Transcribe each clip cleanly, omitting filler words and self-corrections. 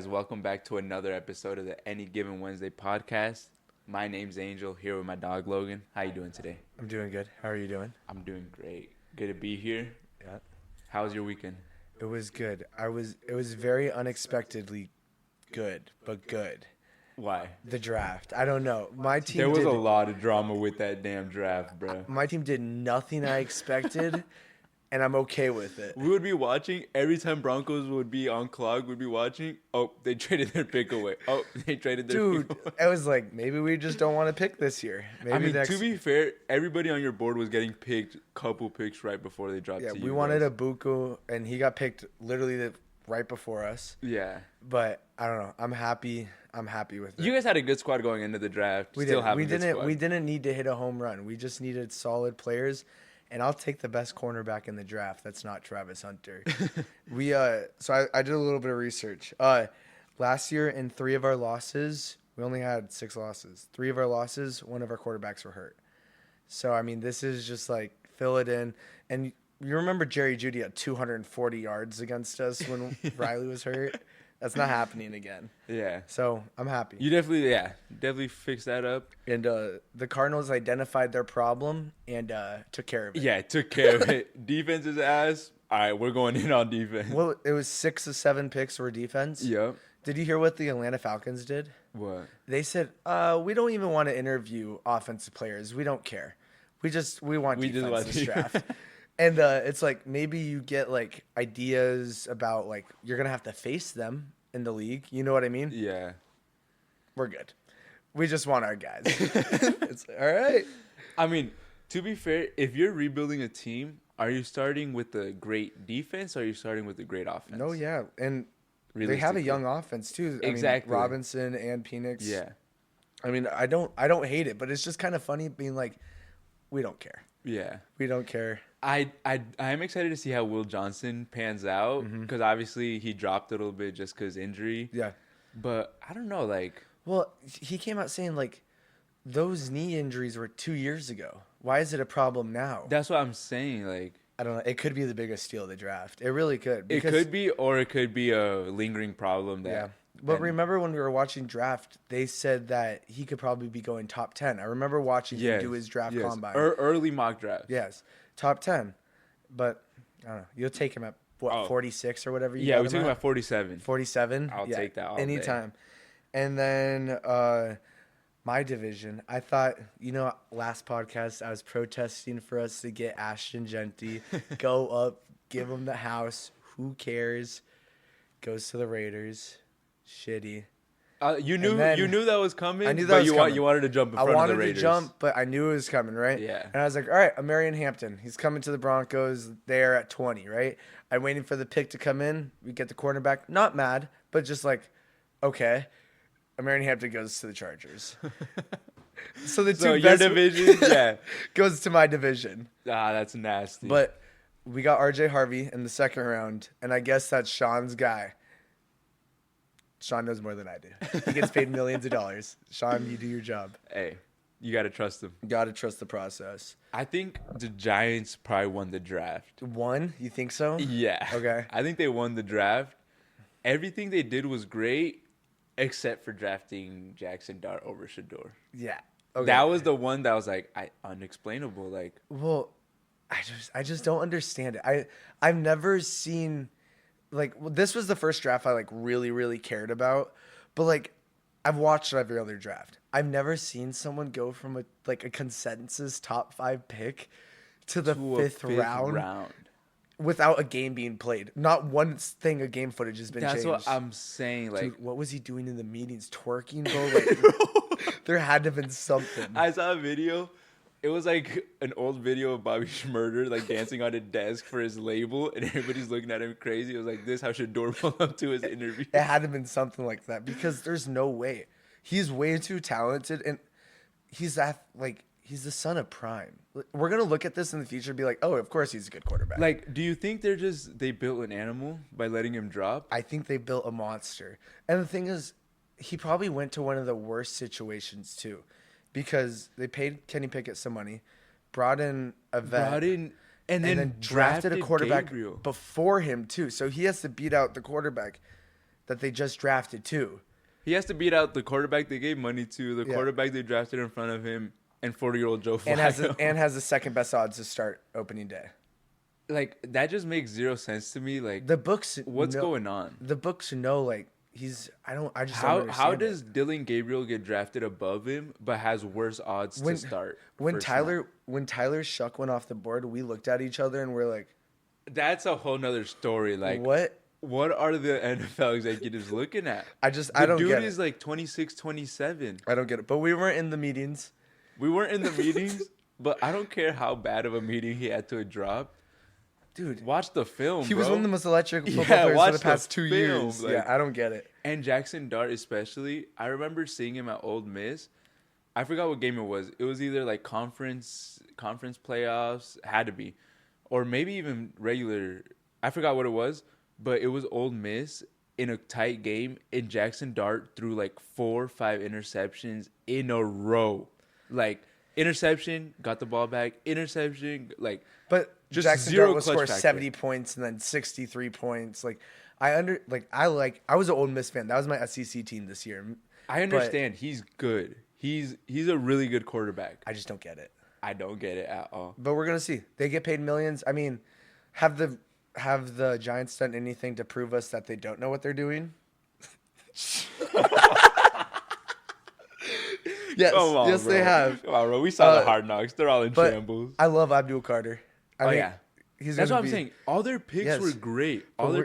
guys? Welcome back to another episode of the AnyGivenWednesday podcast. My name's Angel, here with my dog Logan. How you doing today? I'm doing good. How are you doing? I'm doing great. Good to be here. Yeah. How was your weekend? It was good. It was very unexpectedly good, but good. Why? The draft. I don't know. My team There was did, a lot of drama with that damn draft, bro. My team did nothing I expected, and I'm okay with it. We would be watching every time Broncos would be on clock. We'd be watching. Oh, they traded their pick away. Oh, they traded their Dude, pick away. I was like, maybe we just don't want to pick this year. Maybe I mean, next. to be fair, everybody on your board was getting picked, couple picks right before they dropped. Yeah, to we you wanted guys. a Buku, and he got picked literally right before us. Yeah. But I don't know. I'm happy with it. You guys had a good squad going into the draft. We Still did. have We a good didn't. squad. We didn't need to hit a home run. We just needed solid players, and I'll take the best cornerback in the draft. That's not Travis Hunter. So I did a little bit of research. Last year in 3 of our losses, we only had 6 losses. 3 of our losses, 1 of our quarterbacks were hurt. So I mean, this is just like fill it in. And you remember Jerry Jeudy had 240 yards against us when Riley was hurt. That's not happening again. Yeah. So I'm happy. You definitely fixed that up. And the Cardinals identified their problem and took care of it. Yeah, took care of it. Defense is ass. All right, we're going in on defense. Well, it was 6 of 7 picks were defense. Yep. Did you hear what the Atlanta Falcons did? What? They said, we don't even want to interview offensive players. We don't care. We want defense this draft. And it's like maybe you get like ideas about like you're going to have to face them in the league. You know what I mean? Yeah. We're good. We just want our guys. It's all right. I mean, to be fair, if you're rebuilding a team, are you starting with a great defense or are you starting with a great offense? No, yeah. And they have a Realistically. young offense too. Exactly. I mean, Robinson and Penix. Yeah. I mean, I don't hate it, but it's just kind of funny being like, we don't care. Yeah. We don't care. I'm excited to see how Will Johnson pans out because obviously he dropped a little bit just because injury. Yeah. But I don't know, like. Well, he came out saying like those knee injuries were 2 years ago. Why is it a problem now? That's what I'm saying. Like, I don't know. It could be the biggest steal of the draft. It really could. it could be, or it could be a lingering problem that. Yeah. But and- remember when we were watching draft, they said that he could probably be going top 10. I remember watching him do his draft combine. Early mock draft. Yes, top 10. But I don't know. You'll take him at what, 46 or whatever. You got we took him at 47. 47. I'll take that all day. Anytime. And then my division, I thought, last podcast I was protesting for us to get Ashton Genty, go up, give him the house. Who cares? Goes to the Raiders. Shitty. You knew that was coming. I knew that was coming. You wanted to jump in front of the I wanted Raiders. to jump, but I knew it was coming, right? Yeah. And I was like, all right, Amarian Hampton. He's coming to the Broncos there at 20, right? I'm waiting for the pick to come in. We get the cornerback. Not mad, but just like, okay. Amarian Hampton goes to the Chargers. So So your best division, yeah. goes to my division. That's nasty. But we got RJ Harvey in the second round, and I guess that's Sean's guy. Sean knows more than I do. He gets paid millions of dollars. Sean, you do your job. Hey, you got to trust him. Got to trust the process. I think the Giants probably won the draft. One? You think so? Yeah. Okay. I think they won the draft. Everything they did was great, except for drafting Jackson Dart over Shador. Yeah. Okay. That was the one that was like unexplainable. Like, Well, I just don't understand it. I've never seen this was the first draft I really, really cared about. But I've watched every other draft. I've never seen someone go from a consensus top 5 pick to the fifth round without a game being played. Not one thing of game footage has been changed. That's what I'm saying. Like, Dude, what was he doing in the meetings? Twerking, bro? There had to have been something. I saw a video. It was like an old video of Bobby Schmurder dancing on a desk for his label, and everybody's looking at him crazy. It was like, this how Shador pulled up to his interview. It had to have been something like that because there's no way. He's way too talented, and he's the son of Prime. We're gonna look at this in the future and be like, oh, of course he's a good quarterback. Like, do you think they built an animal by letting him drop? I think they built a monster. And the thing is, he probably went to one of the worst situations too, because they paid Kenny Pickett some money, brought in a vet, and then drafted a quarterback Gabriel. before him too. So he has to beat out the quarterback that they just drafted too. He has to beat out the quarterback they gave money to, the quarterback they drafted in front of him, and 40-year-old Joe Flacco. And has the second best odds to start opening day. Like, that just makes zero sense to me. Like, The books, what's going on? The books know, like, I don't How understand does Dylan Gabriel get drafted above him but has worse odds to start? When Tyler Shuck went off the board, we looked at each other and we're like, that's a whole nother story. Like, what are the NFL executives looking at? I don't get it. The dude is like 26, 27. I don't get it. But we weren't in the meetings. We weren't in the meetings, but I don't care how bad of a meeting he had to drop. Dude, watch the film, He was one of the most electric football players for the past 2 years. Like, yeah, I don't get it. And Jackson Dart especially. I remember seeing him at Ole Miss. I forgot what game it was. It was either like conference playoffs, had to be, or maybe even regular. I forgot what it was, but it was Ole Miss in a tight game, and Jackson Dart threw like 4 or 5 interceptions in a row. Like, interception, got the ball back, interception, like. But just Jackson zero Dart will score factor. 70 points and then 63 points. Like, I was an Ole Miss fan. That was my SEC team this year. I understand he's good. He's a really good quarterback. I just don't get it. I don't get it at all. But we're gonna see. They get paid millions. I mean, have the Giants done anything to prove us that they don't know what they're doing? Yes, on, yes, bro. they have. Come on, bro. We saw the Hard Knocks. They're all in shambles. I love Abdul Carter. That's what I'm saying. All their picks were great. We're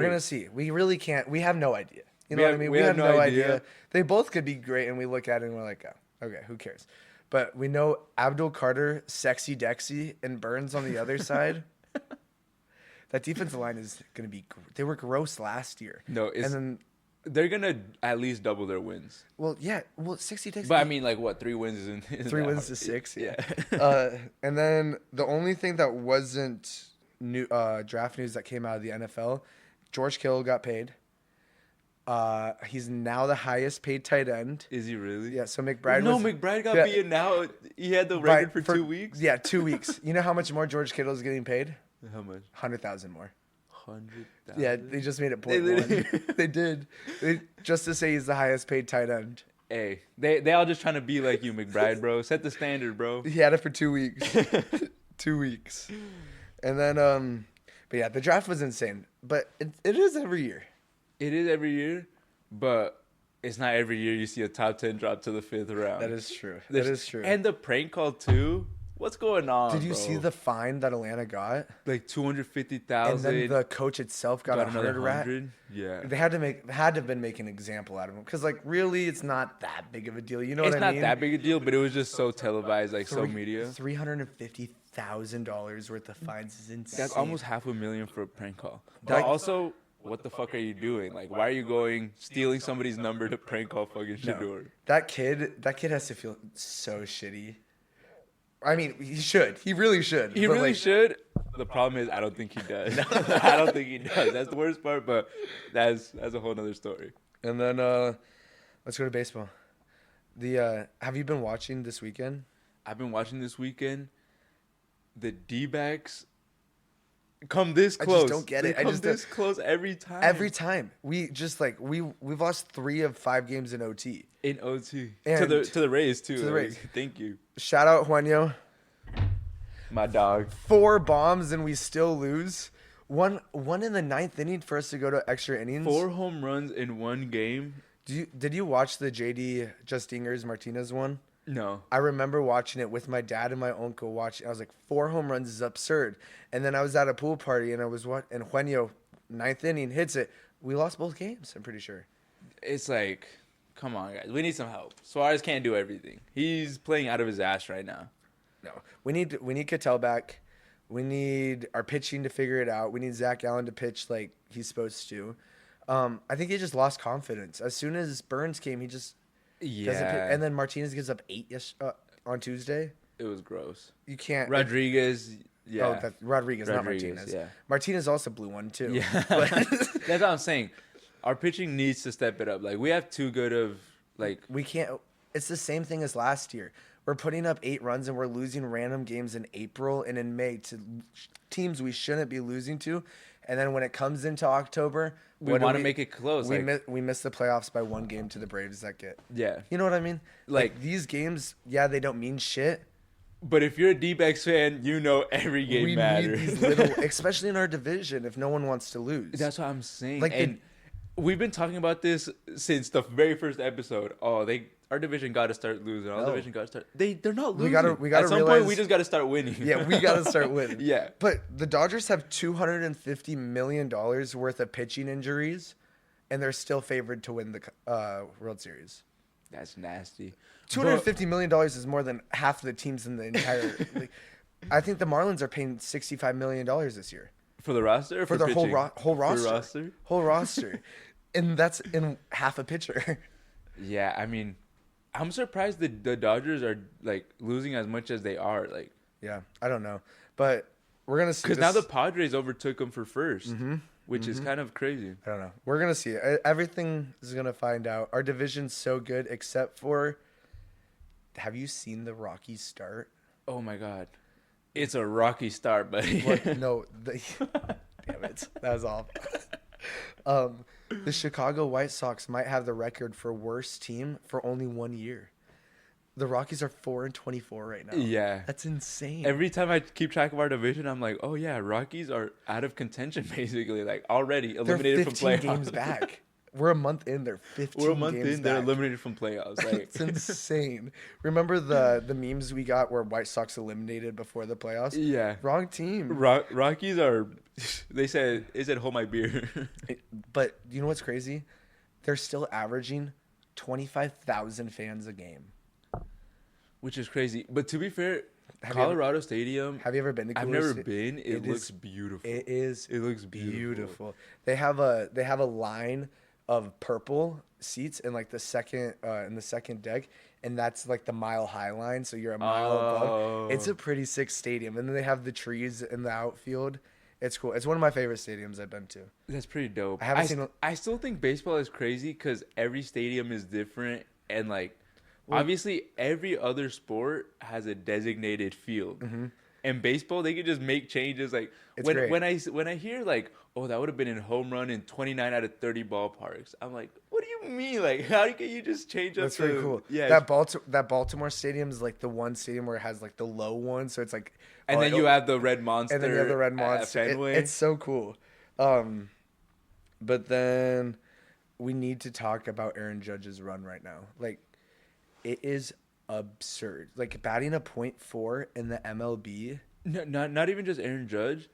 gonna see. We really can't. We have no idea. You know We what have- I mean? we We have have no no idea. idea. They both could be great, and we look at it and we're like, oh, okay, who cares? But we know Abdul Carter, Sexy Dexy, and Burns on the other side. That defensive line is gonna be. They were gross last year. No, and then they're gonna at least double their wins. well, yeah, well, 60 Dexy. But I mean, like, what? 3 wins isn't 3 that wins hard. to 6. Yeah. And then the only thing that wasn't new draft news that came out of the NFL, George Kittle got paid. He's now the highest paid tight end. Is he really? Yeah. So McBride. McBride got beat, and now he had the record for 2 weeks. Yeah, 2 weeks. You know how much more George Kittle is getting paid? How much? 100,000 more. 100,000. Yeah, they just made it They literally- 0.1. They did. Just to say he's the highest paid tight end. Hey, they all just trying to be like you, McBride, bro. Set the standard, bro. He had it for 2 weeks. 2 weeks. And then, but yeah, the draft was insane. But it is every year. It is every year, but it's not every year you see a top 10 drop to the 5th round. That is true. That is true. And the prank call too. What's going on? Did you bro? see the fine that Atlanta got? like And 250,000? then the coach itself got another 100 rat. 100? Yeah. They had to have been making an example out of him because, like, really, it's not that big of a deal. You know It's what I mean? not that big a deal, but it was just so televised, like so media. $350,000 worth of fines is insane. That's almost $500,000 for a prank call. That- But also, what the fuck are you doing? Like, why are you stealing somebody's number to prank call fucking Shador? That kid has to feel so shitty. I mean, he should. He really should. He But, really like, should. The problem is, I don't think he does. I don't think he does. That's the worst part, but that's a whole nother story. And then let's go to baseball. Have you been watching this weekend? I've been watching this weekend. The D-backs come this close. I just don't get it. They come this close every time. Every time we just we've lost 3 of 5 games in OT. In OT And to the Rays too. to the Rays. Thank you, Shout out Juanyo. my dog. 4 bombs and we still lose. One in the 9th inning for us to go to extra innings. 4 home runs in one game. Did you watch the JD Justingers Martinez one? No. I remember watching it with my dad and my uncle watching. I was like, 4 home runs is absurd. And then I was at a pool party and and Juanyo, 9th inning, hits it. We lost both games, I'm pretty sure. It's like, come on, guys. We need some help. Suarez can't do everything. He's playing out of his ass right now. No. We need Cattell back. We need our pitching to figure it out. We need Zach Allen to pitch like he's supposed to. I think he just lost confidence. As soon as Burns came, he just doesn't pitch. Yeah. And then Martinez gives up 8 on Tuesday. It was gross. You can't. Rodriguez, yeah. Oh, that's Rodriguez, not Martinez. yeah. Martinez also blew one too. Yeah. But That's what I'm saying. Our pitching needs to step it up. Like, we have too good of, like... we can't. It's the same thing as last year. We're putting up 8 runs and we're losing random games in April and in May to teams we shouldn't be losing to. And then when it comes into October, We want to make it close. We miss the playoffs by 1 game to the Braves that get. Yeah. You know what I mean? Like these games, yeah, they don't mean shit. But if you're a D-backs fan, you know every game matters. We need these little, especially in our division, if no one wants to lose. That's what I'm saying. Like and we've been talking about this since the very first episode. Oh, our division got to start losing. Our division got to start. They're not losing. We gotta At some realize, point, we just got to start winning. Yeah, we got to start winning. Yeah. But the Dodgers have $250 million worth of pitching injuries, and they're still favored to win the World Series. That's nasty. $250 million is more than half the teams in the entire league. I think the Marlins are paying $65 million this year. For the roster? Or for the their whole roster. For roster? Whole roster. And that's in half a pitcher. Yeah, I mean, I'm surprised the Dodgers are like losing as much as they are. Like, yeah, I don't know. But we're going to see. Because now the Padres overtook them for first, which is kind of crazy. I don't know. We're going to see. Everything is going to find out. Our division's so good except for, have you seen the Rockies start? Oh, my God. It's a rocky start, buddy. What? No. Damn it. That was awful. The Chicago White Sox might have the record for worst team for only 1 year. The Rockies are 4-24 right now. Yeah. That's insane. Every time I keep track of our division, I'm like, oh, yeah, Rockies are out of contention, basically. Like, already eliminated from playoffs. They're 15 games back. We're a month in. They're 15 We're a month games in. back. They're eliminated from playoffs. Like, it's insane. Remember the memes we got where White Sox eliminated before the playoffs? Yeah. Wrong team. Rockies are, they said, hold my beer. But you know what's crazy? They're still averaging 25,000 fans a game. Which is crazy. But to be fair, Colorado Stadium. Have you ever been to I've never been. It looks beautiful. It is. It looks beautiful. They have a line of purple seats in like the second deck, and that's like the mile high line, so you're a mile above. It's a pretty sick stadium, and then they have the trees in the outfield. It's cool. It's one of my favorite stadiums I've been to. That's pretty dope. I still think baseball is crazy because every stadium is different, and like obviously every other sport has a designated field. And baseball, they can just make changes. Like when I hear like, oh, that would have been a home run in 29 out of 30 ballparks. I'm like, what do you mean? Like, how can you just change up? That's very cool. Yeah, that Baltimore stadium is like the one stadium where it has like the low one, so it's like. And then you have the red monster. And then you have the red monster. It's so cool. But then we need to talk about Aaron Judge's run right now. Like, it is absurd. Like batting a .4 in the MLB. No, not even just Aaron Judge.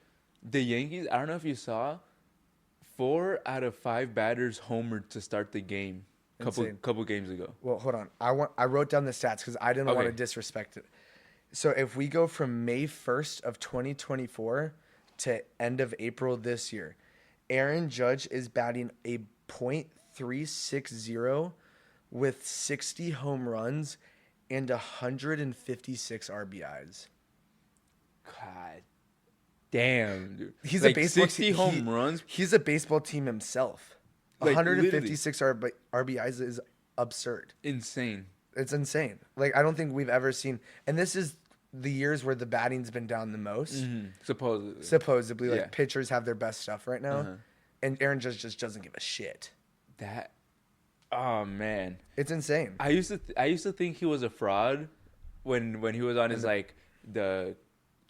The Yankees, I don't know if you saw, 4 out of 5 batters homered to start the game couple games ago. Well, hold on. I wrote down the stats because I didn't want to disrespect it. So if we go from May 1st of 2024 to end of April this year, Aaron Judge is batting a .360 with 60 home runs and 156 RBIs. God damn, dude. He's like a baseball 60 home runs. He's a baseball team himself. Like, 156 RBIs is absurd. Insane. It's insane. Like, I don't think we've ever seen, and this is the years where the batting's been down the most. Supposedly, like pitchers have their best stuff right now, and Aaron Judge just doesn't give a shit. Oh man, it's insane. I used to think he was a fraud when he was on his like the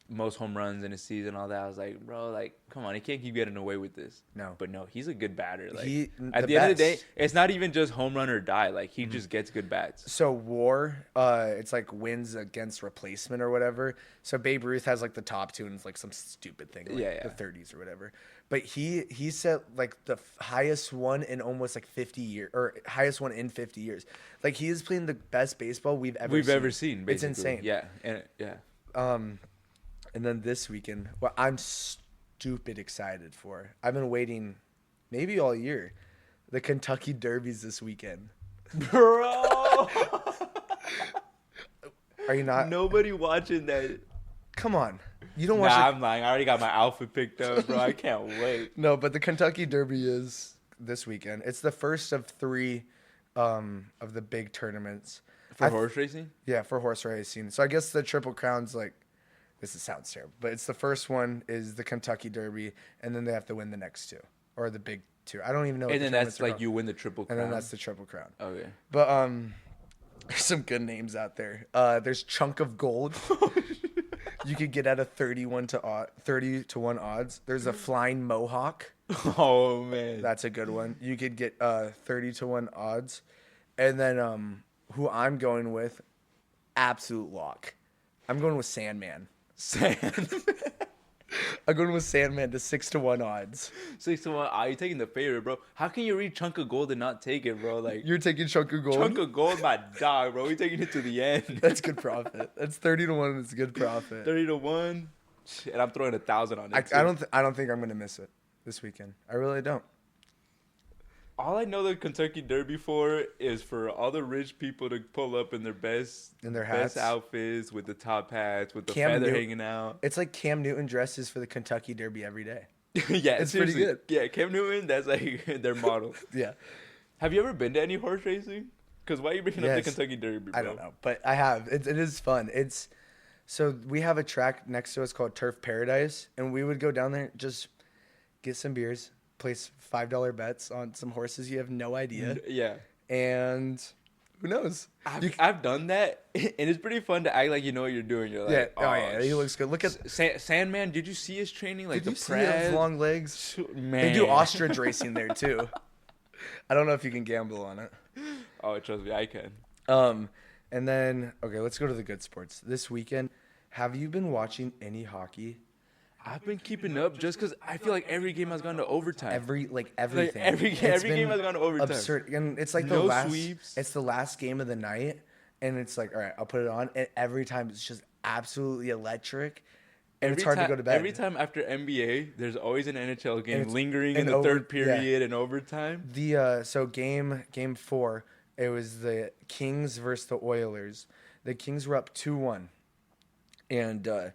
most home runs in a season, all that. I was like, bro, like, come on, he can't keep getting away with this. No, but no, he's a good batter. Like at the end of the day, it's not even just home run or die. Like he just gets good bats. So WAR, it's like wins against replacement or whatever. So Babe Ruth has like the top 2 and it's like some stupid thing, like the 30s or whatever. But he set like the highest one in almost like 50 years, or highest one in 50 years. Like he is playing the best baseball we've ever seen. Basically. It's insane. Yeah, and then this weekend, what I'm stupid excited for. I've been waiting maybe all year. The Kentucky Derby's this weekend. Bro! Are you not? Nobody watching that. Come on. You don't watch I'm lying. I already got my outfit picked up, bro. I can't wait. No, but the Kentucky Derby is this weekend. It's the first of 3 of the big tournaments. For horse racing? Yeah, for horse racing. So I guess the Triple Crown's like, sounds terrible, but it's the first one is the Kentucky Derby, and then they have to win the next two, or the big two. I don't even know. And then that's like you win the Triple Crown. And then that's the Triple Crown. Okay. But there's some good names out there. There's Chunk of Gold. You could get at a 30 to 1 odds. There's a Flying Mohawk. Oh man, that's a good one. You could get 30 to 1 odds. And then who I'm going with, absolute lock. I'm going with Sandman. I'm going with Sandman to 6 to 1 odds. 6 to 1. You're taking the favorite, bro. How can you read Chunk of Gold and not take it, bro? Like you're taking Chunk of Gold. Chunk of Gold, my dog, bro. We're taking it to the end. That's good profit. That's 30 to 1. It's good profit. 30 to 1, and I'm throwing 1,000 on it. I don't think I'm gonna miss it this weekend. I really don't. All I know the Kentucky Derby for is for all the rich people to pull up in their best outfits with the top hats, with the feather hanging out. It's like Cam Newton dresses for the Kentucky Derby every day. Yeah, it's pretty good. Yeah, Cam Newton, that's like their model. Yeah. Have you ever been to any horse racing? Because why are you bringing up the Kentucky Derby, bro? I don't know, but I have. It is fun. So we have a track next to us called Turf Paradise, and we would go down there, just get some beers, place $5 bets on some horses you have no idea. Yeah. And who knows? I've done that, and it's pretty fun to act like you know what you're doing. You're like, yeah, he looks good. Look at Sandman. Did you see his training? Like did you see his long legs? Man. They do ostrich racing there too. I don't know if you can gamble on it. Oh, trust me, I can. And then let's go to the good sports. This weekend, have you been watching any hockey? I've been keeping up just because I feel like every game has gone to overtime. Everything. Like every game has gone to overtime. Absurd. And it's like sweeps. It's the last game of the night, and it's like, all right, I'll put it on. And every time it's just absolutely electric. And it's hard to go to bed. Every time after NBA, there's always an NHL game lingering in the third period and overtime. So game 4, it was the Kings versus the Oilers. The Kings were up 2-1, and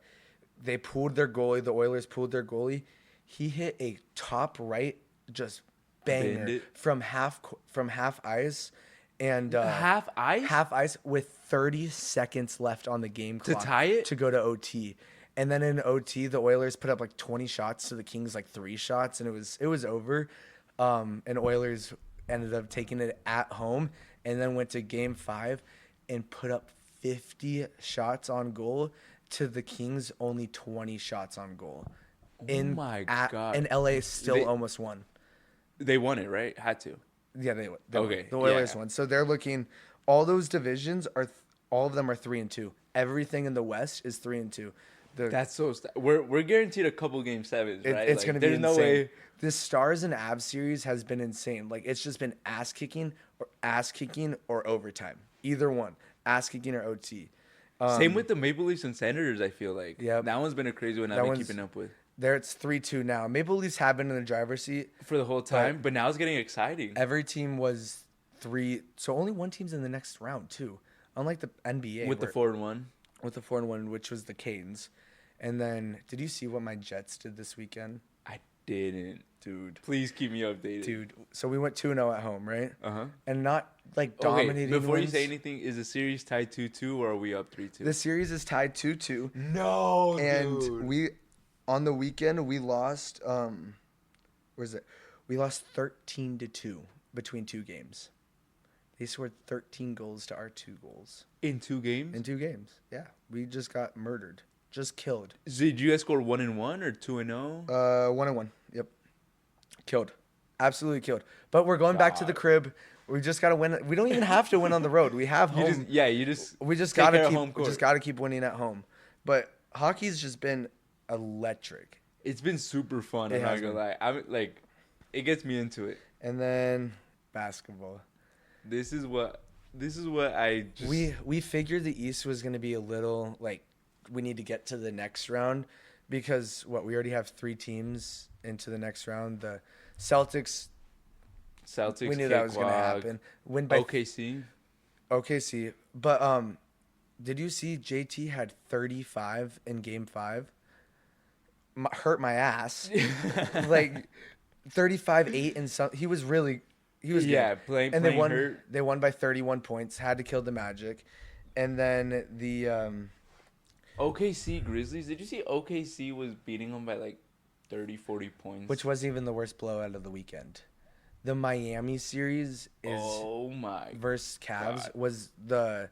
they pulled their goalie. The Oilers pulled their goalie. He hit a top right, just banger from half ice, and half ice with 30 seconds left on the game clock to tie it, to go to OT. And then in OT, the Oilers put up like 20 shots to the Kings like 3 shots, and it was over. And Oilers ended up taking it at home, and then went to Game 5 and put up 50 shots on goal. To the Kings, only 20 shots on goal. My God. And LA still almost won. They won it, right? Had to. Yeah, they won. The Oilers won. So they're looking, all those divisions all of them are 3-2. Everything in the West is 3-2. That's so. We're guaranteed a couple Game 7s, right? It's going to be insane. There's no way. The Stars and Avs series has been insane. Like, it's just been ass kicking or overtime. Either one, ass kicking or OT. Same with the Maple Leafs and Senators, I feel like. Yeah. That one's been a crazy one I've been keeping up with. There it's 3-2 now. Maple Leafs have been in the driver's seat for the whole time, but now it's getting exciting. Every team was 3, so only one team's in the next round too. Unlike the NBA with the 4-1. With the 4-1, which was the Canes. And then, did you see what my Jets did this weekend? I didn't. Dude, please keep me updated. Dude, so we went 2-0 at home, right? Uh-huh. And not like dominating. Before wins. you say anything, is the series tied 2-2 or are we up 3-2? The series is tied 2-2. No, and dude. On the weekend we lost where's it? We lost 13-2 between 2 games. They scored 13 goals to our 2 goals. In 2 games? In 2 games. Yeah. We just got murdered. Just killed. So did you guys score 1-1 or 2-0? 1-1. Yep. Killed. Absolutely killed. But we're going back to the crib. We just got to win. We don't even have to win on the road. We have home. We just got to keep winning at home. But hockey's just been electric. It's been super fun. I'm not gonna lie. I'm like, it gets me into it. And then basketball. This is what I just... We figured the East was going to be a little like, we need to get to the next round because we already have 3 teams into the next round. The Celtics, we knew that was going to happen. Win by OKC. But did you see JT had 35 in Game 5? Hurt my ass. Like 35-8 and some. He was really He was Yeah, good. playing And they won. hurt. They won by 31 points. Had to kill the Magic, and then the OKC Grizzlies. Did you see OKC was beating them by like 30, 40 points? which wasn't even the worst blowout of the weekend. The Miami series is Oh my versus Cavs God. was the.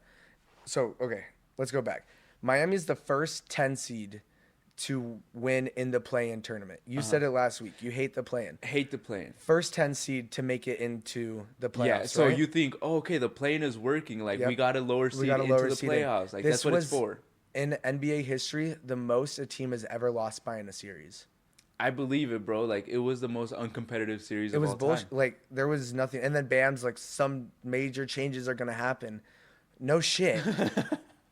So okay, let's go back. Miami's the first 10 seed to win in the play-in tournament. You said it last week. You hate the play-in. Hate the play-in. First 10 seed to make it into the playoffs. Yeah, so right? you think, oh, okay, the play-in is working. Like, Yep. we got a lower seed got a into lower the seed in. playoffs. Like, This that's what it's was- for. in NBA history, the most a team has ever lost by in a series. I believe it, bro. Like, it was the most uncompetitive series It of was all bullshit. time. Like there was nothing, and then Bam's like some major changes are gonna happen. No shit.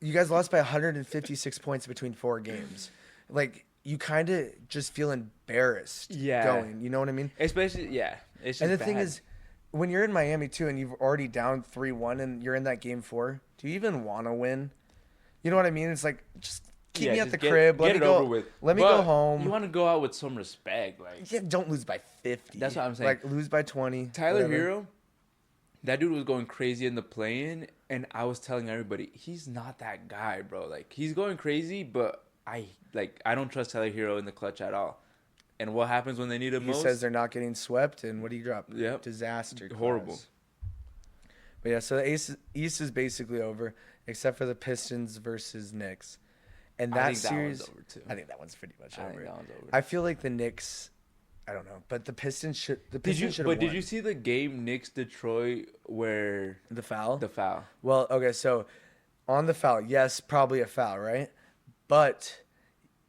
You guys lost by 156 points between 4 games. Like you kind of just feel embarrassed. Yeah. Going. You know what I mean? Especially, yeah. It's just And the thing bad. is, when you're in Miami too, and you've already down 3-1, and you're in that game 4, do you even want to win? You know what I mean? It's like just keep me at just the get- crib. Let get me it go. over with. Let me But go home. You want to go out with some respect. Like, Yeah, don't lose by 50. That's what I'm saying. Like lose by 20. Tyler whatever. Hero, that dude was going crazy in the play-in, and I was telling everybody, he's not that guy, bro. Like, he's going crazy, but I don't trust Tyler Hero in the clutch at all. And what happens when they need him He most? says they're not getting swept, and what do you drop? Yep. Disaster. Horrible. clause. But yeah, so the East is basically over, except for the Pistons versus Knicks, and that I think series. that one's over too. I think that one's pretty much I over. think that one's over. I feel like the Knicks. I don't know, but the Pistons should. The Pistons should have won. Did you see the game Knicks Detroit where the foul? the foul? Well, okay, so on the foul, yes, probably a foul, right? But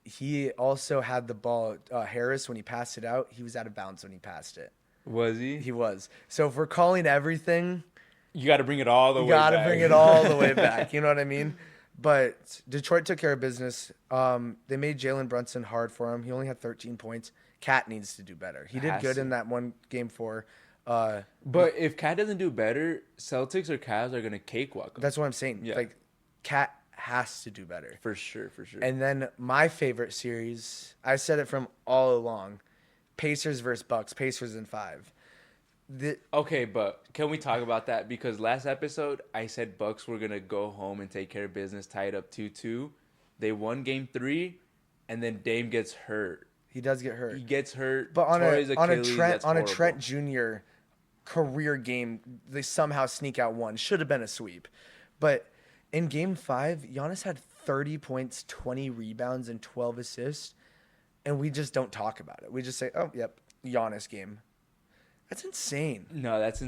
he also had the ball. Harris, when he passed it out, he was out of bounds when he passed it. Was he? He was. So if we're calling everything, You got to bring it all the you way got to back. bring it all the way back. You know what I mean? But Detroit took care of business. They made Jalen Brunson hard for him. He only had 13 points. Cat needs to do better. He did Has good to. in that one game 4. But if Cat doesn't do better, Celtics or Cavs are gonna cakewalk him. That's what I'm saying. Yeah. Like, Cat has to do better. For sure, for sure. And then my favorite series, I said it from all along, Pacers versus Bucks. Pacers in 5. Okay, but can we talk about that? Because last episode, I said Bucks were going to go home and take care of business, tie it up 2-2. They won game 3, and then Dame gets hurt. He does get hurt. He gets hurt. But on tore his a Achilles, Trent that's on a horrible. Trent Jr. career game, they somehow sneak out one. Should have been a sweep. But in game 5, Giannis had 30 points, 20 rebounds, and 12 assists. And we just don't talk about it. We just say, oh, yep, Giannis game. That's insane. No, that's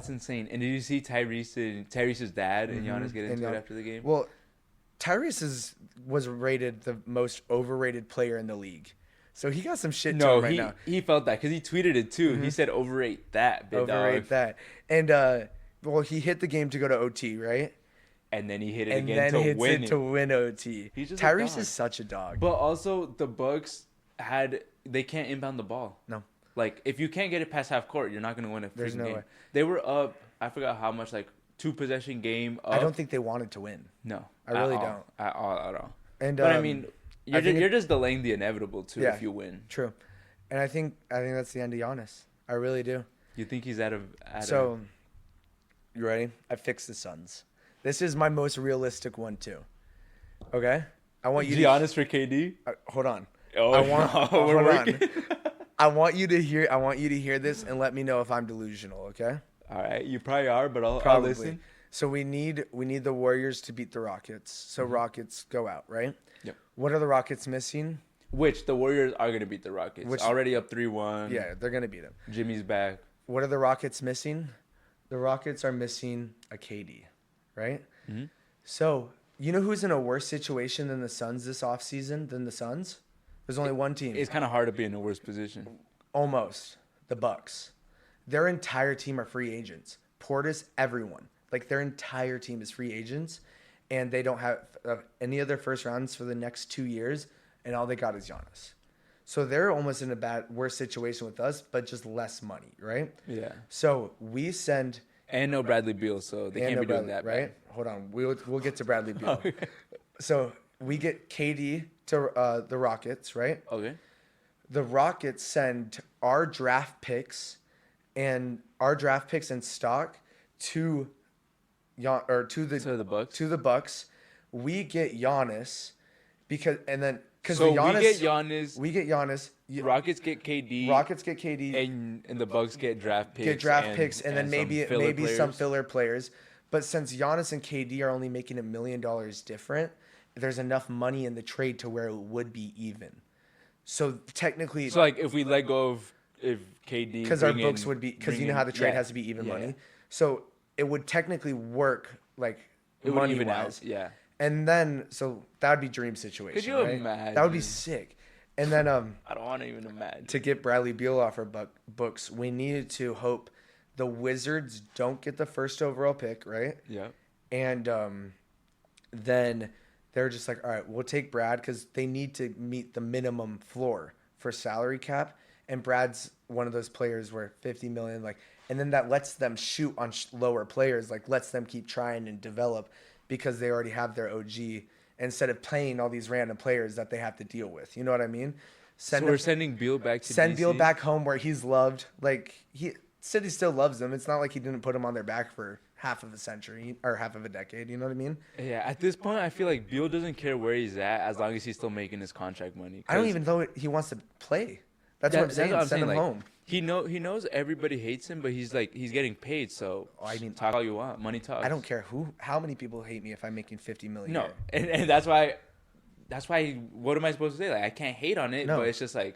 insane. And did you see Tyrese's dad and Giannis get into it after the game? Well, Tyrese was rated the most overrated player in the league. So he got some shit to him right now. he felt that because he tweeted it too. He said, "Overrate that, big Overrate dog." that. And, well, he hit the game to go to OT, right? And then he hit it And again then to hits win it it. to win OT. He's just a Tyrese dog. is such a dog. But also, the Bucks they can't inbound the ball. No. Like, if you can't get it past half court, you're not going to win a There's freaking no game. way. They were up, I forgot how much, like 2-possession game up. I don't think they wanted to win. No. I really at all. don't. At all. And But I mean, I think you're just delaying the inevitable, too, Yeah. if you win. True. And I think that's the end of Giannis. I really do. You think he's out of... So, you ready? I fixed the Suns. This is my most realistic one, too. Okay? I want you Giannis for KD? hold on. Oh, I want no, we're hold on. working. I want you to hear this and let me know if I'm delusional, okay? All right, you probably are, but I'll Probably. listen. So we need the Warriors to beat the Rockets. So Rockets go out, right? Yep. What are the Rockets missing? Which the Warriors are going to beat the Rockets. Already up 3-1. Yeah, they're gonna beat them. Jimmy's back. What are the Rockets missing? The Rockets are missing a KD, right? Mhm. So you know who's in a worse situation than the Suns this offseason than the Suns? There's only one team. It's kind of hard to be in a worse position. Almost. The Bucks. Their entire team are free agents. Portis, everyone. Like their entire team is free agents, and they don't have any of their first rounds for the next 2 years, and all they got is Giannis. So they're almost in a worse situation with us, but just less money, right? Yeah. So we send And no Bradley Beal, so they can't be doing that, right? Hold on, we'll get to Bradley Beal. So we get KD to the Rockets, right? Okay. The Rockets send our draft picks and our draft picks in stock to To the Bucks, we get Giannis because so Giannis, we get Giannis. Rockets get KD. And the Bucks get draft picks. And then maybe some filler players. But since Giannis and KD are only making $1 million different, there's enough money in the trade to where it would be even. So technically, like if we let go of KD, because our books would be, because you know how the trade has to be even money. So it would technically work like money wise. Yeah. And then so that would be dream situation. Could you imagine? That would be sick. And then I don't want to even imagine. To get Bradley Beal off our books, we needed to hope the Wizards don't get the first overall pick, right? Yeah. And then they're just like, all right, we'll take Brad because they need to meet the minimum floor for salary cap. And Brad's one of those players where 50 million, like, and then that lets them shoot on lower players, like lets them keep trying and develop because they already have their OG instead of playing all these random players that they have to deal with. You know what I mean? So we're sending Beal back to send DC? Beal back home where he's loved. Like City still loves him. It's not like he didn't put him on their back for half of a century or half of a decade. You know what I mean? Yeah. At this point, I feel like Beal doesn't care where he's at as long as he's still making his contract money. I don't even know he wants to play. That's what I'm saying. Send him home. He knows everybody hates him, but he's getting paid. So talk all you want. Money talks. I don't care how many people hate me if I'm making $50 million. No, and that's why. What am I supposed to say? Like I can't hate on it, but it's just like,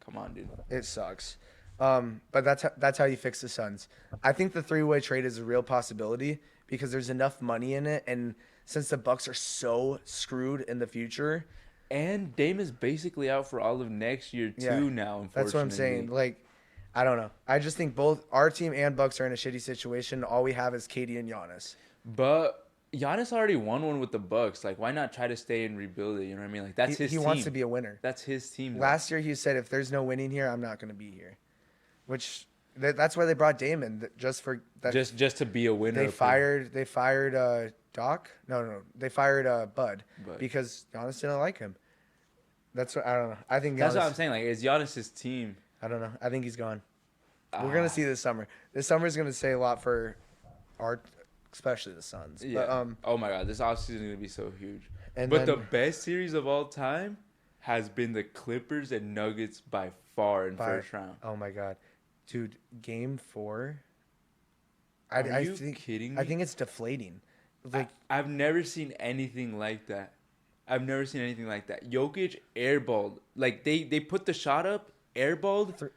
come on, dude. It sucks. But that's how you fix the Suns. I think the 3-way trade is a real possibility because there's enough money in it, and since the Bucks are so screwed in the future. And Dame is basically out for all of next year too now, unfortunately. That's what I'm saying. Like, I don't know. I just think both our team and Bucks are in a shitty situation. All we have is KD and Giannis. But Giannis already won one with the Bucks. Like, why not try to stay and rebuild it? You know what I mean? Like, that's his team. He wants to be a winner. That's his team. Last year he said, if there's no winning here, I'm not going to be here. Which that's why they brought Dame in, just for that. Just to be a winner. They fired Doc. No. They fired Bud because Giannis didn't like him. That's what I don't know. I think that's what I'm saying. Like, it's Giannis's team. I don't know. I think he's gone. We're gonna see this summer. This summer is gonna say a lot for especially the Suns. Yeah. But, oh my God, this offseason is gonna be so huge. But the best series of all time has been the Clippers and Nuggets by far in first round. Oh my God, dude! Game 4. Are you kidding me? I think it's deflating. Like I've never seen anything like that. Jokic airballed. Like they put the shot up, airballed.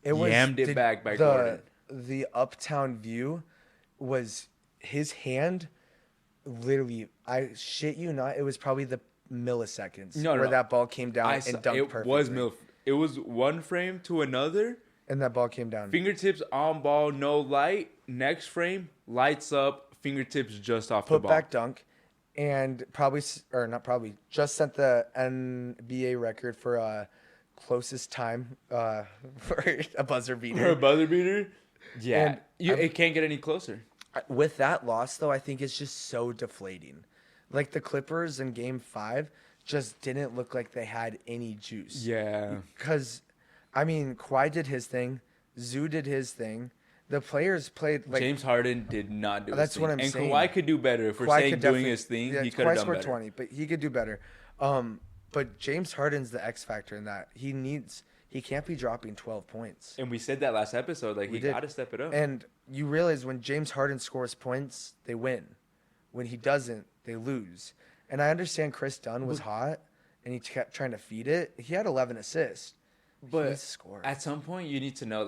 Yammed it back by Gordon. The uptown view was his hand. Literally, I shit you not. It was probably the milliseconds where that ball came down and dunked perfectly. It was one frame to another, and that ball came down. Fingertips on ball, no light. Next frame, lights up. Fingertips just off the ball. Put back dunk. And just set the NBA record for closest time for a buzzer beater. Yeah. It can't get any closer. With that loss, though, I think it's just so deflating. Like the Clippers in Game 5 just didn't look like they had any juice. Yeah. Because, I mean, Kawhi did his thing. Zoo did his thing. The players played like James Harden did not do his thing. That's what I'm saying. And Kawhi could do better. If we're saying doing his thing, he could have done better. 20, but he could do better. But James Harden's the X factor in that. He can't be dropping 12 points. And we said that last episode. Like, he got to step it up. And you realize when James Harden scores points, they win. When he doesn't, they lose. And I understand Chris Dunn was hot, and he kept trying to feed it. He had 11 assists. But at some point, you need to know,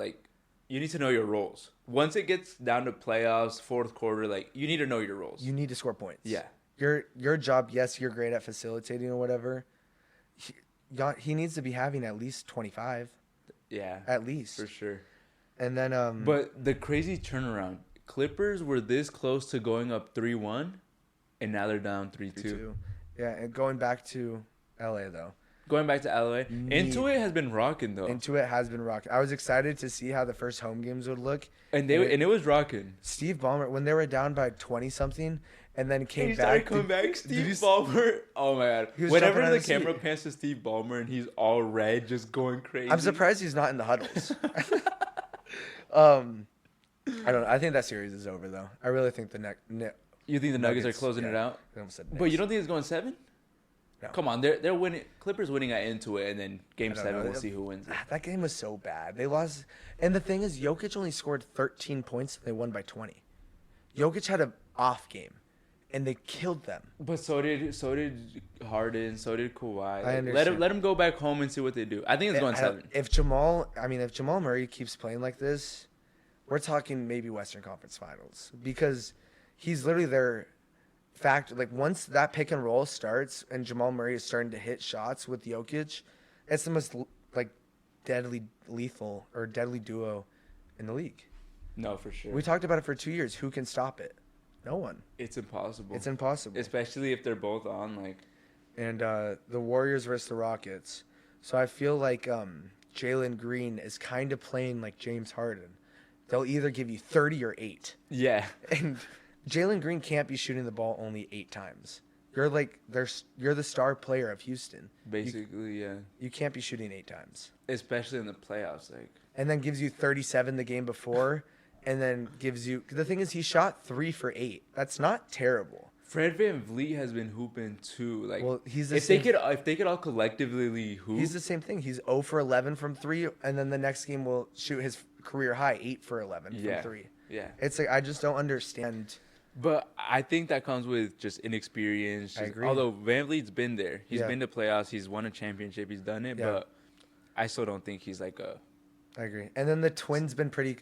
your roles. Once it gets down to playoffs, fourth quarter, you need to know your roles. You need to score points. Yeah. Your job, yes, you're great at facilitating or whatever. He needs to be having at least 25. Yeah. At least. For sure. And then But the crazy turnaround. Clippers were this close to going up 3-1, and now they're down 3-2. Yeah, and going back to LA though. Going back to LA. Intuit has been rocking though. Intuit has been rocking. I was excited to see how the first home games would look. And it was rocking. Steve Ballmer, when they were down by 20 something and then came back. Steve Ballmer. Oh my God. Whenever the camera pans to Steve Ballmer and he's all red, just going crazy. I'm surprised he's not in the huddles. I don't know. I think that series is over though. I really think You think the Nuggets are closing it out? I almost said But you don't think it's going 7? No. Come on, they're winning. Clippers winning at into it, and then Game I don't 7 know. we'll see who wins it. That game was so bad. They lost, and the thing is, Jokic only scored 13 points. And they won by 20. Jokic had an off game, and they killed them. But so did Harden, so did Kawhi. I understand. Let him go back home and see what they do. I think it's going 7. If Jamal Murray keeps playing like this, we're talking maybe Western Conference Finals because he's literally their factor. Like once that pick and roll starts and Jamal Murray is starting to hit shots with Jokic, it's the most like deadly duo in the league. No, for sure. We talked about it for 2 years. Who can stop it? No one. It's impossible. It's impossible. Especially if they're both on. And the Warriors versus the Rockets. So I feel like Jalen Green is kind of playing like James Harden. They'll either give you 30 or 8. Yeah. And Jalen Green can't be shooting the ball only 8 times. You're the star player of Houston. Basically, yeah. You can't be shooting 8 times. Especially in the playoffs, And then gives you 37 the game before, and then gives you. The thing is, he shot 3 for 8. That's not terrible. Fred VanVleet has been hooping too. Well, he's if they could all collectively hoop. He's the same thing. He's 0 for 11 from 3, and then the next game will shoot his career high 8 for 11 from 3. Yeah. It's like I just don't understand. But I think that comes with just inexperience. I agree. Although VanVleet's been there. He's been to playoffs. He's won a championship. He's done it. Yeah. But I still don't think he's like a... I agree. And then the Twins been pretty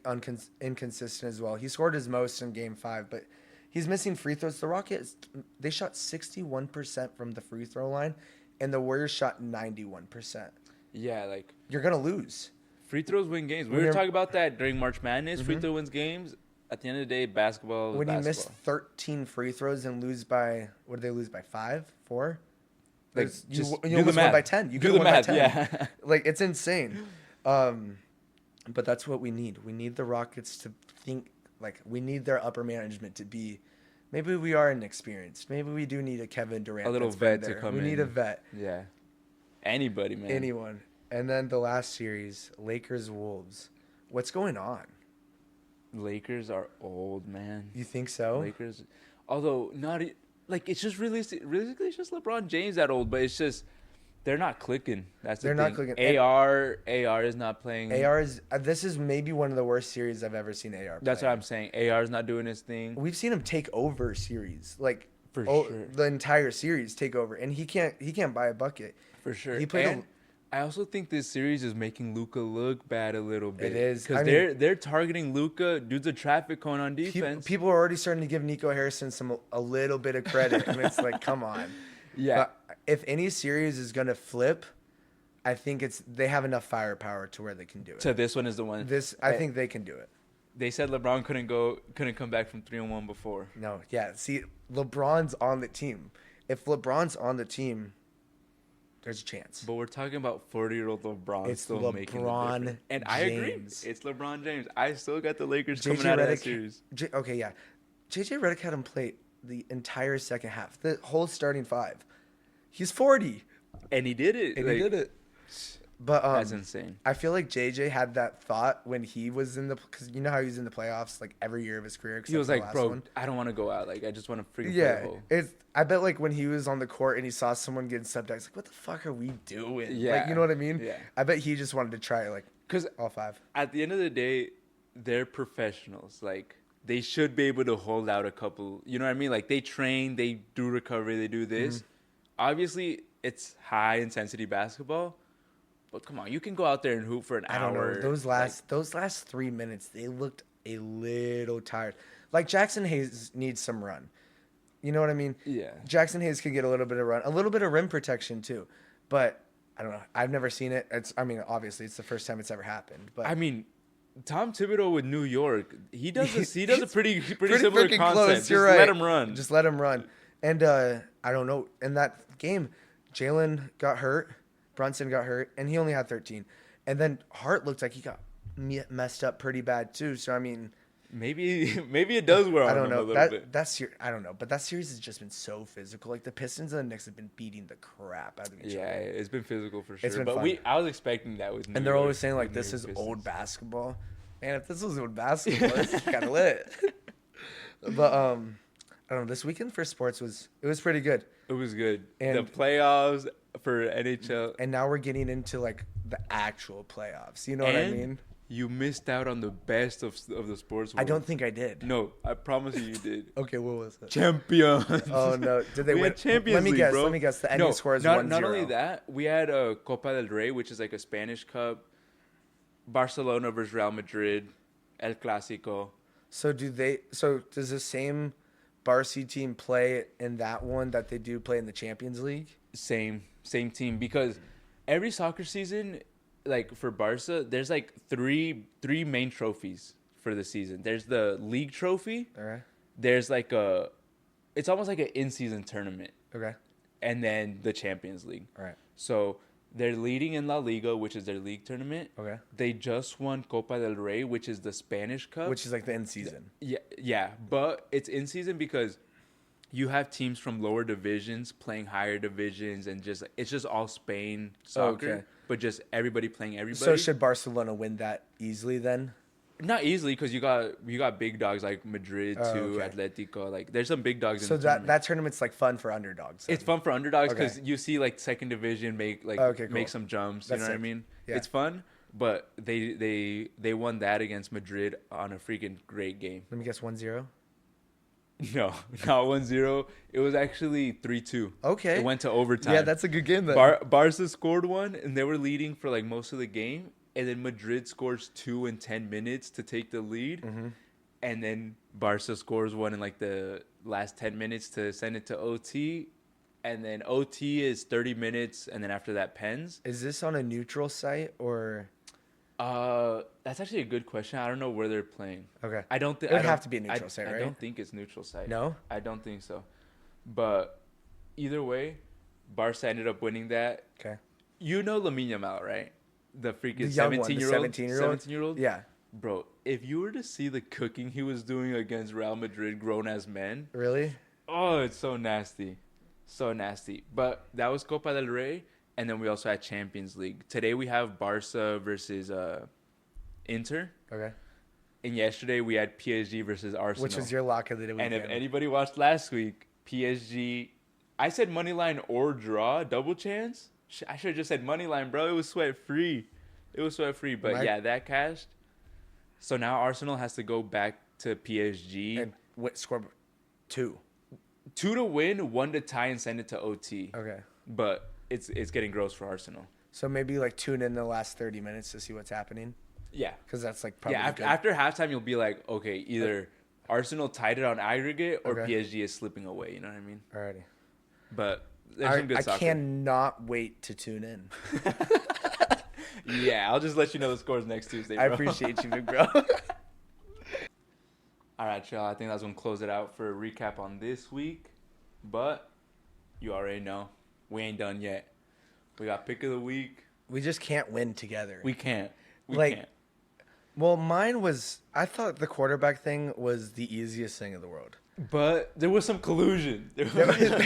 inconsistent as well. He scored his most in Game 5, but he's missing free throws. The Rockets, they shot 61% from the free throw line, and the Warriors shot 91%. Yeah, You're going to lose. Free throws win games. We were talking about that during March Madness. Mm-hmm. Free throw wins games. At the end of the day, basketball is when basketball. You miss 13 free throws and lose by, what did they lose by, 5, 4? You almost won by 10. You do the math, by 10. Yeah. It's insane. But that's what we need. We need the Rockets to think, we need their upper management to be, maybe we are inexperienced. Maybe we do need a Kevin Durant. A little vet to come in. We need a vet. Yeah. Anybody, man. Anyone. And then the last series, Lakers-Wolves. What's going on? Lakers are old, man. You think so? Lakers, although not it's just realistically it's just LeBron James that old, but it's just they're not clicking. They're not clicking. AR is not playing. This is maybe one of the worst series I've ever seen AR play. That's what I'm saying. AR is not doing his thing. We've seen him take over series, for sure. The entire series take over, and he can't buy a bucket. For sure. He played. I also think this series is making Luka look bad a little bit. It is. Because they're targeting Luka. Dude's a traffic cone on defense. People are already starting to give Nico Harrison a little bit of credit. And it's come on. Yeah. But if any series is going to flip, I think they have enough firepower to where they can do it. So this one is the one. I think they can do it. They said LeBron couldn't come back from 3-1 before. No. Yeah. See, LeBron's on the team. If LeBron's on the team, there's a chance. But we're talking about 40-year-old LeBron still making LeBron the and I agree. It's LeBron James. I still got the Lakers coming out of that series. Okay, yeah. JJ Redick had him play the entire second half, the whole starting 5. He's 40. And he did it. But that's insane. I feel like JJ had that thought when he was because you know how he was in the playoffs every year of his career. He was like, bro, I don't want to go out. I just want to freaking play the hole. I bet when he was on the court and he saw someone getting subbed out, he's like, what the fuck are we doing? Yeah. You know what I mean? Yeah. I bet he just wanted to try because all 5. At the end of the day, they're professionals. They should be able to hold out a couple. You know what I mean? They train, they do recovery, they do this. Mm-hmm. Obviously, it's high intensity basketball. But come on, you can go out there and hoop for an hour. I don't know. Those last 3 minutes, they looked a little tired. Jackson Hayes needs some run. You know what I mean? Yeah. Jackson Hayes could get a little bit of run, a little bit of rim protection too. But I don't know. I've never seen it. Obviously, it's the first time it's ever happened. But Tom Thibodeau with New York, he does a pretty similar concept. Close. Just You're right. let him run. Just let him run. And I don't know. In that game, Jalen got hurt. Brunson got hurt, and he only had 13. And then Hart looked like he got messed up pretty bad too. So maybe it does wear on him a little bit. I don't know, but that series has just been so physical. The Pistons and the Knicks have been beating the crap out of each other. Yeah, it's been physical for sure. It's been but fun. I was expecting that with New And they're York, always saying this is old basketball. Man, if this was with basketball, this is kind of lit. But I don't know. This weekend for sports was pretty good. It was good. And the playoffs for NHL. And now we're getting into like the actual playoffs. You know what I mean? You missed out on the best of the sports world. I don't think I did. No, I promise you did. Okay, what was it? Champions. Oh no, did they we win? Had Champions Let me League, guess. bro. Let me guess. The ending score is 1-0. Not only that, we had a Copa del Rey, which is like a Spanish cup. Barcelona versus Real Madrid, El Clásico. So does the same Barca team play in that one that they do play in the Champions League? Same team, because every soccer season, like for Barca, there's like three main trophies for the season. There's the league trophy. Okay. There's like it's almost like an in-season tournament. Okay. And then the Champions League. All right. So they're leading in La Liga, which is their league tournament. Okay. They just won Copa del Rey, which is the Spanish Cup. Which is like the in season. Yeah. But it's in season because you have teams from lower divisions playing higher divisions, and it's just all Spain soccer. Okay. But just everybody playing everybody. So should Barcelona win that easily then? Not easily, because you got big dogs like Madrid too, okay. Atletico. Like there's some big dogs. So in the tournament. that tournament's like fun for underdogs. Then. It's fun for underdogs because you see like second division make some jumps. That's you know what I mean? Yeah. It's fun, but they won that against Madrid on a freaking great game. Let me guess 1-0. No, not 1-0. It was actually 3-2. Okay. It went to overtime. Yeah, that's a good game then. Barca scored one, and they were leading for like most of the game. And then Madrid scores 2 in 10 minutes to take the lead. Mm-hmm. And then Barca scores one in like the last 10 minutes to send it to OT. And then OT is 30 minutes. And then after that, pens. Is this on a neutral site or? That's actually a good question. I don't know where they're playing. Okay. I don't think it would have to be a neutral site, right? I don't think it's neutral site. No? I don't think so. But either way, Barca ended up winning that. Okay. You know Lamine Yamal, right? The freaking 17-year-old? Yeah. Bro, if you were to see the cooking he was doing against Real Madrid grown-ass men. Really? Oh, it's so nasty. So nasty. But that was Copa del Rey, and then we also had Champions League. Today we have Barca versus Inter. Okay. And yesterday we had PSG versus Arsenal. Which was your lock of the weekend. And if anybody watched last week, PSG, I said money line or draw, double chance. I should have just said money line, bro. It was sweat free. But yeah, that cashed. So now Arsenal has to go back to PSG. And what score? 2. 2 to win, 1 to tie, and send it to OT. Okay. But it's getting gross for Arsenal. So maybe like tune in the last 30 minutes to see what's happening. Yeah. Because that's like probably after halftime, you'll be like, okay, either Arsenal tied it on aggregate or PSG is slipping away. You know what I mean? Alrighty. But there's some good soccer. I cannot wait to tune in. Yeah, I'll just let you know the scores next Tuesday, bro. I appreciate you, big bro. All right, y'all. I think that's going to close it out for a recap on this week. But you already know, we ain't done yet. We got pick of the week. We just can't win together. We can't. We can't. Well, mine was, I thought the quarterback thing was the easiest thing in the world. But there was some collusion. There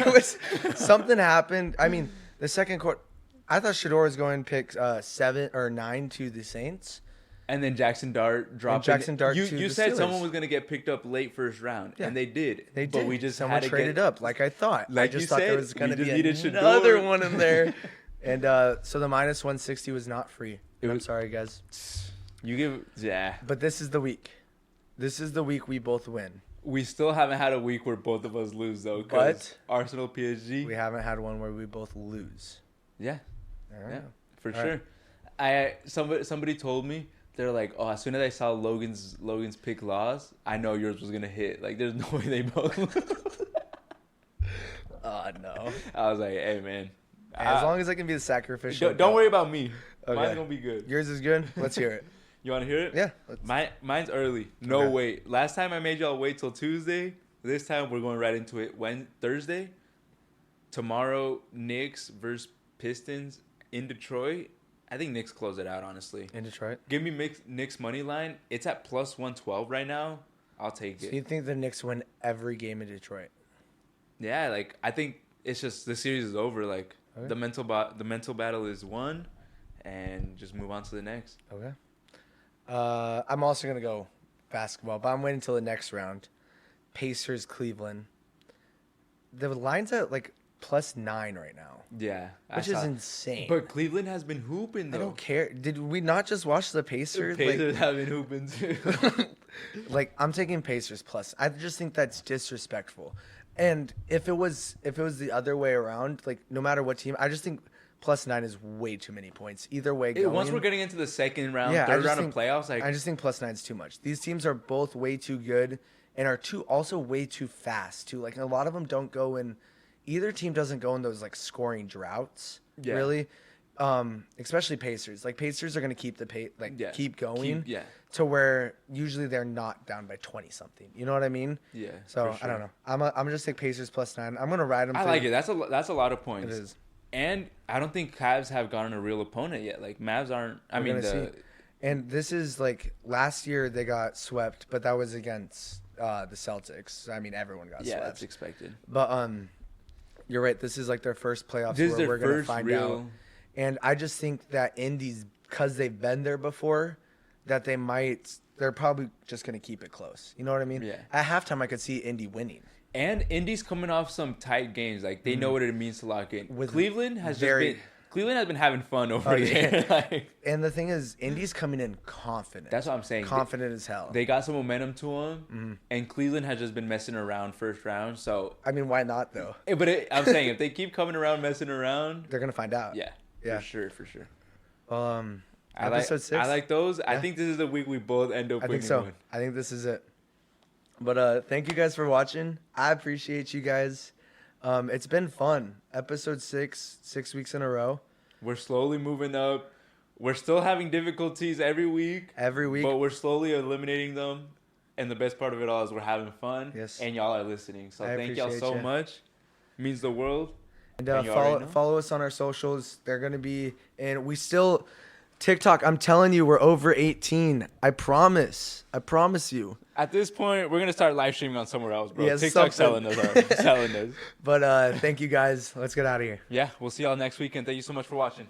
was something happened. I mean, the second quarter, I thought Shador was going to pick 7 or 9 to the Saints. And then Jackson Dart dropped. You said someone was going to get picked up late first round, and they did. They did. But we just someone traded up, like I thought. Like I just thought there was going to be another another one in there. And so the minus 160 was not free. I'm sorry, guys. But this is the week. This is the week we both win. We still haven't had a week where both of us lose, though. But Arsenal, PSG. We haven't had one where we both lose. Yeah. Yeah, for sure. Right. Somebody told me, they're like, oh, as soon as I saw Logan's pick loss, I know yours was going to hit. Like, there's no way they both. Oh, no. I was like, hey, man. As long as I can be the sacrificial. Don't worry about me. Okay. Mine's going to be good. Yours is good? Let's hear it. You want to hear it? Yeah. Mine's early. No wait. Last time I made y'all wait till Tuesday. This time we're going right into it. Thursday. Tomorrow, Knicks versus Pistons in Detroit. I think Knicks close it out, honestly. In Detroit? Give me Knicks money line. It's at plus 112 right now. I'll take it. So you think the Knicks win every game in Detroit? Yeah, like I think it's just the series is over. Like the mental battle is won, and just move on to the next. Okay. I'm also gonna go basketball, but I'm waiting until the next round. Pacers, Cleveland. The line's at like +9 right now, Yeah, which is insane. But Cleveland has been hooping though. I don't care. Did we not just watch the Pacers? Pacers have been hooping too. Like I'm taking Pacers plus. I just think that's disrespectful. And if it was the other way around, like no matter what team, I just think +9 is way too many points. Either way, Once we're getting into the second round, Yeah, third round of playoffs, like I just think +9 is too much. These teams are both way too good and are also way too fast too. Like a lot of them don't go in. Either team doesn't go in those like scoring droughts. Yeah. Really, especially Pacers. Like Pacers are going to keep keep going. To where usually they're not down by 20 something. You know what I mean? Yeah. So for I don't sure. know. I'm just take Pacers +9. I'm gonna ride them. I like it. That's a lot of points. It is. And I don't think Cavs have gotten a real opponent yet. Like Mavs aren't. We're gonna see. And this is like last year they got swept, but that was against the Celtics. I mean, everyone got swept. Yeah, that's expected. But you're right. This is like their first playoffs This is where their we're gonna first find real. out. And I just think that Indy's, because they've been there before, that they're probably just gonna keep it close. You know what I mean? Yeah. At halftime, I could see Indy winning. And Indy's coming off some tight games. Like they know what it means to lock in. With Cleveland has very- Cleveland has been having fun over there. Like, And the thing is, Indy's coming in confident. that's what I'm saying. Confident as hell. They got some momentum to them, and Cleveland has just been messing around first round. So, I mean, why not though? I'm saying if they keep coming around messing around, They're gonna find out. yeah, Yeah. for sure. Episode 6. I like those. I Yeah. think this is the week we both end up I winning think so. one. I think this is it. But thank you guys for watching. I appreciate you guys. It's been fun. Episode 6 weeks in a row. We're slowly moving up. We're still having difficulties every week. Every week. But we're slowly eliminating them. And the best part of it all is we're having fun. Yes. And y'all are listening. So I thank y'all appreciate so ya. much. It means the world. And And you already know. follow us on our socials. They're going to be, and we still, TikTok, I'm telling you, we're over 18. I promise you. At this point, we're going to start live streaming on somewhere else, bro. Yeah, TikTok's selling something. us. Selling us. But thank you guys. Let's get out of here. Yeah, we'll see y'all next week. And thank you so much for watching.